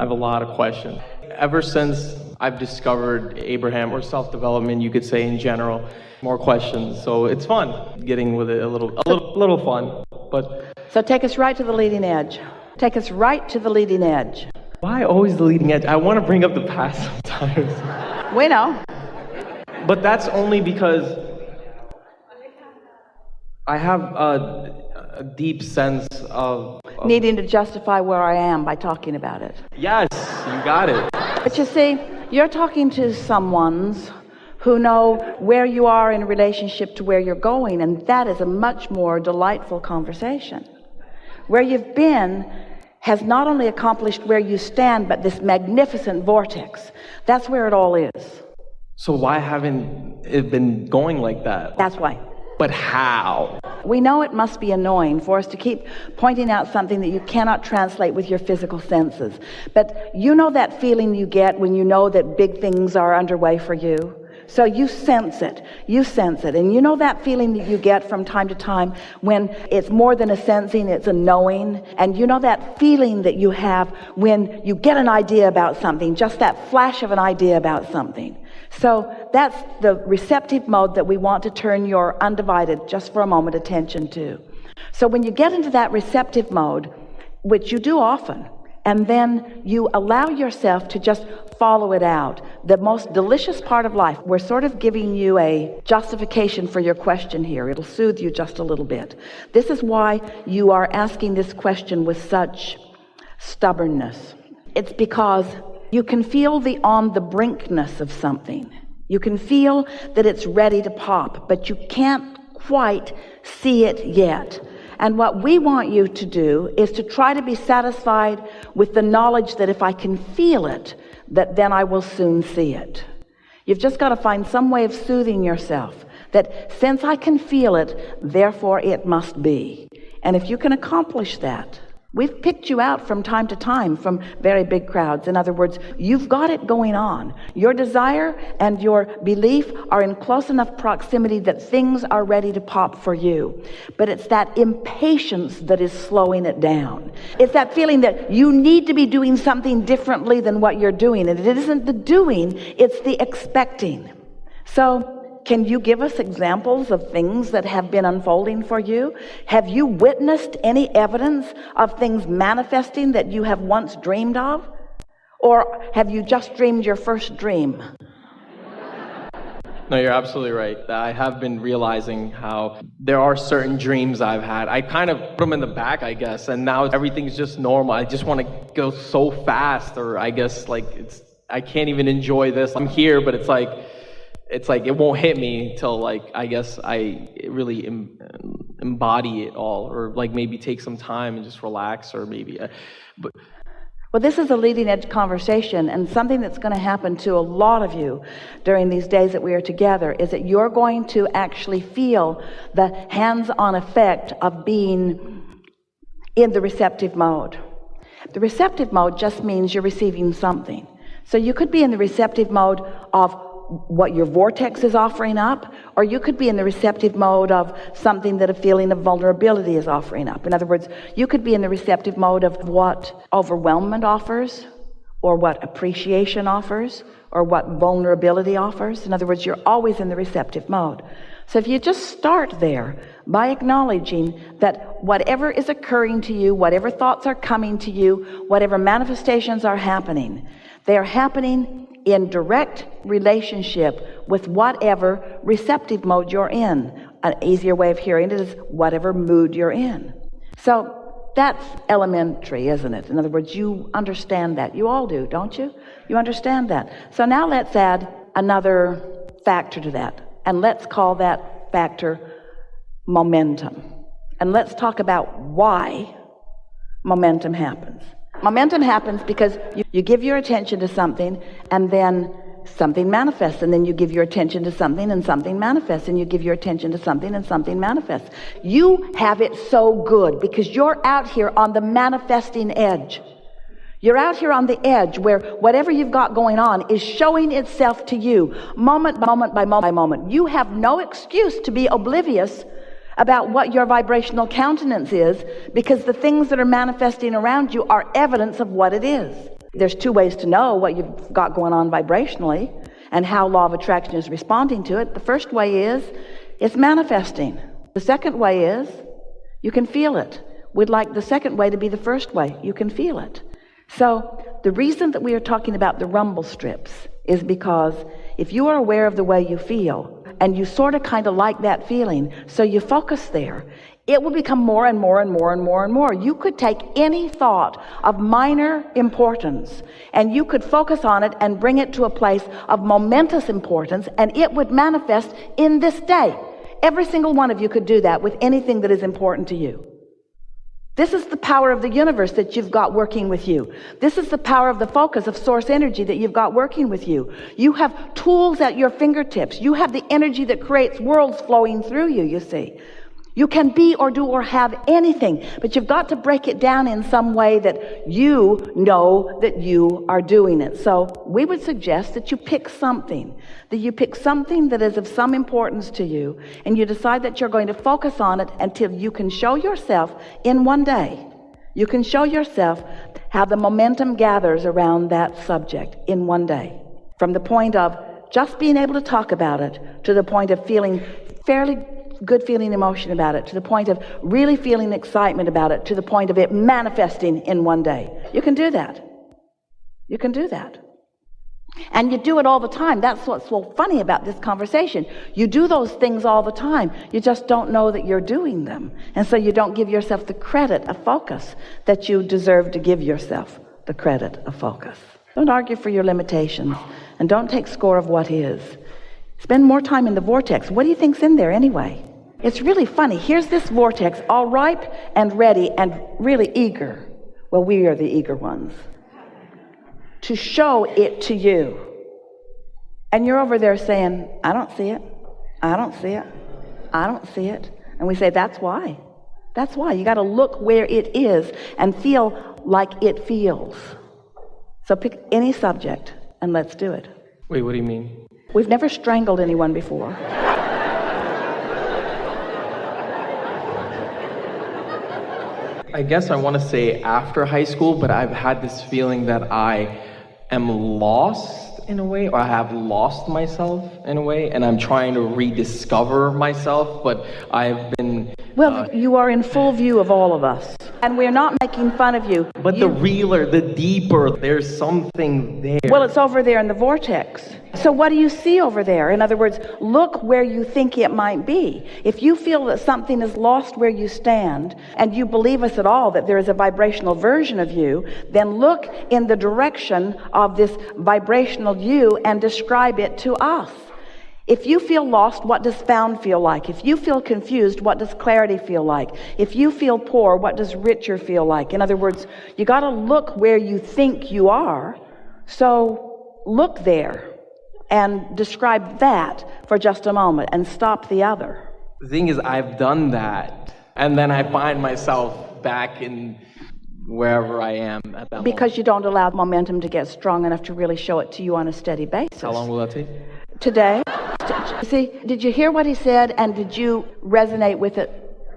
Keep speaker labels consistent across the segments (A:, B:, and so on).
A: I have a lot of questions. Ever since I've discovered Abraham, or self-development, you could say in general, more questions. So it's fun getting with it a little fun. But
B: So take us right to the leading edge. Take us right to the leading edge.
A: why always the leading edge? I want to bring up the past sometimes.
B: We know.
A: But that's only because I have a deep sense of
B: Needing to justify where I am by talking about it.
A: Yes, you got it.
B: But you see, you're talking to someones who know where you are in relationship to where you're going, and that is a much more delightful conversation. Where you've been has not only accomplished where you stand, but this magnificent vortex. That's where it all is.
A: So why haven't it been going like that?
B: That's why.
A: But how?
B: We know it must be annoying for us to keep pointing out something that you cannot translate with your physical senses. But you know that feeling you get when you know that big things are underway for you? So you sense it, and you know that feeling that you get from time to time when it's more than a sensing, it's a knowing, and you know that feeling that you have when you get an idea about something, just that flash of an idea about something. So that's the receptive mode that we want to turn your undivided, just for a moment, attention to. So when you get into that receptive mode, which you do often, and then you allow yourself to just follow it out. The most delicious part of life, we're sort of giving you a justification for your question here. It'll soothe you just a little bit. This is why you are asking this question with such stubbornness. It's because you can feel the on the brinkness of something. You can feel that it's ready to pop, but you can't quite see it yet. And what we want you to do is to try to be satisfied with the knowledge that if I can feel it, that then I will soon see it. You've just got to find some way of soothing yourself, that since I can feel it, therefore it must be. And if you can accomplish that, we've picked you out from time to time from very big crowds. In other words, you've got it going on. Your desire and your belief are in close enough proximity that things are ready to pop for you. But it's that impatience that is slowing it down. It's that feeling that you need to be doing something differently than what you're doing. And it isn't the doing, it's the expecting. So can you give us examples of things that have been unfolding for you? Have you witnessed any evidence of things manifesting that you have once dreamed of? Or have you just dreamed your first dream?
A: No, you're absolutely right. I have been realizing how there are certain dreams I've had. I kind of put them in the back, I guess, and now everything's just normal. I just want to go so fast, or I guess I can't even enjoy this. I'm here, but it's like it won't hit me till I guess I really embody it all, or maybe take some time and just relax, or maybe
B: Well, this is a leading edge conversation, and something that's going to happen to a lot of you during these days that we are together is that you're going to actually feel the hands-on effect of being in the receptive mode. The receptive mode just means you're receiving something. So you could be in the receptive mode of what your vortex is offering up, or you could be in the receptive mode of something that a feeling of vulnerability is offering up. In other words, you could be in the receptive mode of what overwhelmment offers, or what appreciation offers, or what vulnerability offers. In other words, you're always in the receptive mode. So if you just start there by acknowledging that whatever is occurring to you, whatever thoughts are coming to you, whatever manifestations are happening, they are happening in direct relationship with whatever receptive mode you're in. An easier way of hearing it is whatever mood you're in. So that's elementary, isn't it? In other words, you understand that. You all do, don't you? You understand that. So now let's add another factor to that. And let's call that factor momentum. And let's talk about why momentum happens. Momentum happens because you give your attention to something, and then something manifests, and then you give your attention to something, and something manifests, and you give your attention to something, and something manifests. You have it so good because you're out here on the manifesting edge. You're out here on the edge where whatever you've got going on is showing itself to you moment by moment by moment by moment. You have no excuse to be oblivious about what your vibrational countenance is, because the things that are manifesting around you are evidence of what it is. There's two ways to know what you've got going on vibrationally and how law of attraction is responding to it. The first way is it's manifesting. The second way is you can feel it. We'd like the second way to be the first way. You can feel it. So the reason that we are talking about the rumble strips is because if you are aware of the way you feel and you sort of kind of like that feeling, so you focus there, it will become more and more and more and more and more. You could take any thought of minor importance and you could focus on it and bring it to a place of momentous importance, and it would manifest in this day. Every single one of you could do that with anything that is important to you. This is the power of the universe that you've got working with you. This is the power of the focus of source energy that you've got working with you. You have tools at your fingertips. You have the energy that creates worlds flowing through you, you see. You can be or do or have anything, but you've got to break it down in some way that you know that you are doing it. So we would suggest that you pick something, that is of some importance to you, and you decide that you're going to focus on it until you can show yourself in one day. You can show yourself how the momentum gathers around that subject in one day. From the point of just being able to talk about it to the point of feeling fairly good feeling emotion about it, to the point of really feeling excitement about it, to the point of it manifesting in one day. You can do that. You can do that. And you do it all the time. That's what's so funny about this conversation. You do those things all the time. You just don't know that you're doing them. And so you don't give yourself the credit of focus that you deserve to give yourself the credit of focus. Don't argue for your limitations, and don't take score of what is. Spend more time in the vortex. What do you think's in there anyway? It's really funny. Here's this vortex, all ripe and ready and really eager. Well, we are the eager ones. To show it to you. And you're over there saying, I don't see it. I don't see it. I don't see it. And we say, that's why. That's why. You got to look where it is and feel like it feels. So pick any subject and let's do it.
A: Wait, what do you mean?
B: We've never strangled anyone before.
A: I guess I want to say after high school, but I've had this feeling that I am lost in a way, or I have lost myself in a way, and I'm trying to rediscover myself, but I've been...
B: Well, you are in full view of all of us, and we're not making fun of you.
A: But the realer, the deeper, there's something there.
B: Well, it's over there in the vortex. So what do you see over there? In other words, look where you think it might be. If you feel that something is lost where you stand, and you believe us at all that there is a vibrational version of you, then look in the direction of this vibrational you and describe it to us. If you feel lost, what does found feel like? If you feel confused, what does clarity feel like? If you feel poor, what does richer feel like? In other words, you got to look where you think you are. So look there and describe that for just a moment and stop the other.
A: The thing is, I've done that, and then I find myself back in wherever I am at that
B: because moment. You don't allow momentum to get strong enough to really show it to you on a steady basis.
A: How long will that take?
B: Today. See, did you hear what he said, and did you resonate with it?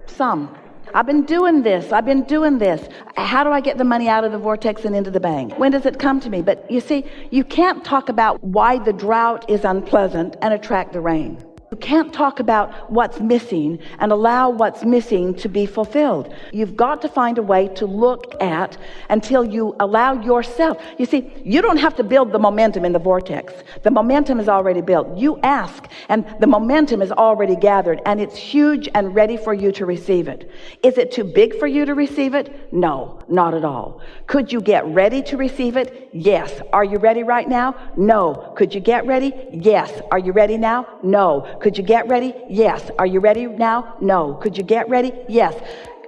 B: Some. I've been doing this. How do I get the money out of the vortex and into the bank? When does it come to me? But you see, you can't talk about why the drought is unpleasant and attract the rain. You can't talk about what's missing and allow what's missing to be fulfilled. You've got to find a way to look at until you allow yourself. You see, you don't have to build the momentum in the vortex. The momentum is already built. You ask, and the momentum is already gathered, and it's huge and ready for you to receive it. Is it too big for you to receive it? No, not at all. Could you get ready to receive it? Yes. Are you ready right now? No. Could you get ready? Yes. Are you ready now? No. Could you get ready? Yes. Are you ready now? No. Could you get ready? Yes.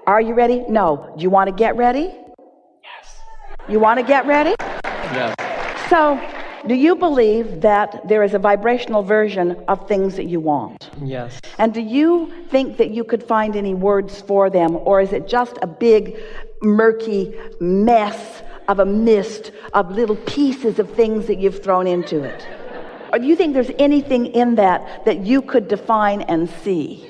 B: Are you ready? No. Do you want to get ready?
A: Yes.
B: You want to get ready?
A: Yes.
B: So, do you believe that there is a vibrational version of things that you want?
A: Yes.
B: And do you think that you could find any words for them, or is it just a big, murky mess of a mist of little pieces of things that you've thrown into it? Or do you think there's anything in that you could define and see?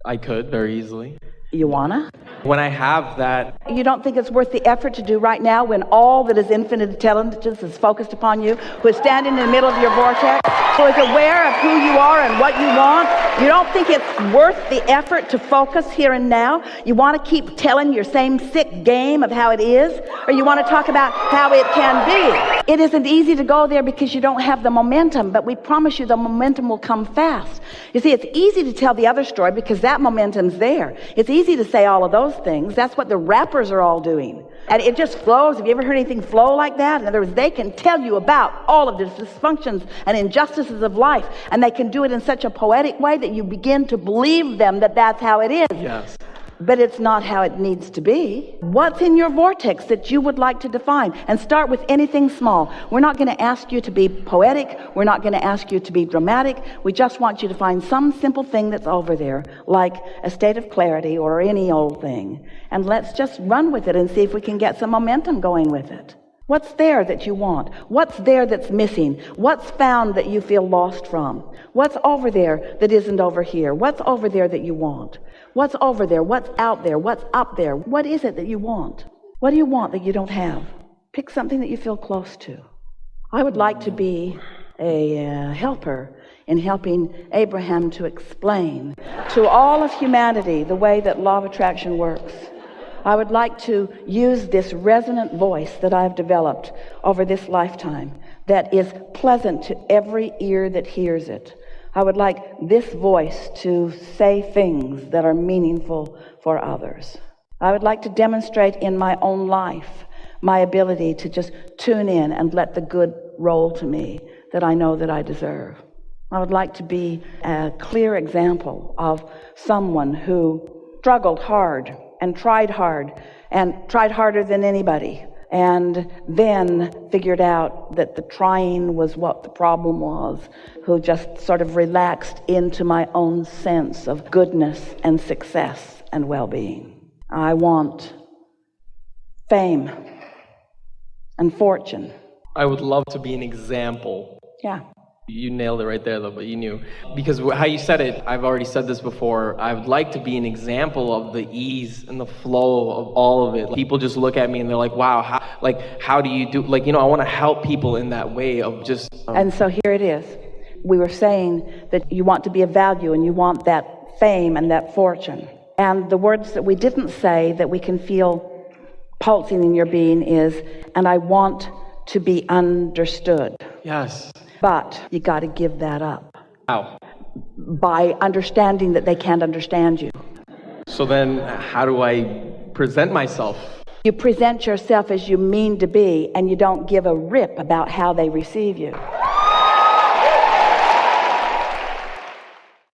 A: I could, very easily.
B: You wanna?
A: When I have that,
B: You don't think it's worth the effort to do right now when all that is infinite intelligence is focused upon you, who is standing in the middle of your vortex, who is aware of who you are and what you want? You don't think it's worth the effort to focus here and now? You want to keep telling your same sick game of how it is? Or you want to talk about how it can be? It isn't easy to go there because you don't have the momentum, but we promise you the momentum will come fast. You see, it's easy to tell the other story because that momentum's there. It's easy to say all of those things. That's what the rappers are all doing. And it just flows. Have you ever heard anything flow like that? In other words, they can tell you about all of the dysfunctions and injustices of life, and they can do it in such a poetic way that you begin to believe them that that's how it is.
A: yes.
B: But it's not how it needs to be. What's in your vortex that you would like to define? And start with anything small. We're not going to ask you to be poetic. We're not going to ask you to be dramatic. We just want you to find some simple thing that's over there, like a state of clarity or any old thing. And let's just run with it and see if we can get some momentum going with it. What's there that you want? What's there that's missing? What's found that you feel lost from? What's over there that isn't over here? What's over there that you want? What's over there? What's out there? What's up there? What is it that you want? What do you want that you don't have? Pick something that you feel close to. I would like to be a helper in helping Abraham to explain to all of humanity the way that law of attraction works. I would like to use this resonant voice that I've developed over this lifetime that is pleasant to every ear that hears it. I would like this voice to say things that are meaningful for others. I would like to demonstrate in my own life my ability to just tune in and let the good roll to me that I know that I deserve. I would like to be a clear example of someone who struggled hard and tried harder than anybody, and then figured out that the trying was what the problem was, who just sort of relaxed into my own sense of goodness and success and well-being. I want fame and fortune.
A: I would love to be an example.
B: Yeah.
A: You nailed it right there, though, but you knew. Because how you said it, I've already said this before, I would like to be an example of the ease and the flow of all of it. People just look at me and they're like, wow, how do you do, I want to help people in that way of just...
B: And so here it is. We were saying that you want to be of value and you want that fame and that fortune. And the words that we didn't say that we can feel pulsing in your being is, and I want to be understood.
A: Yes.
B: But you got to give that up.
A: How?
B: By understanding that they can't understand you.
A: So then how do I present myself?
B: You present yourself as you mean to be, and you don't give a rip about how they receive you.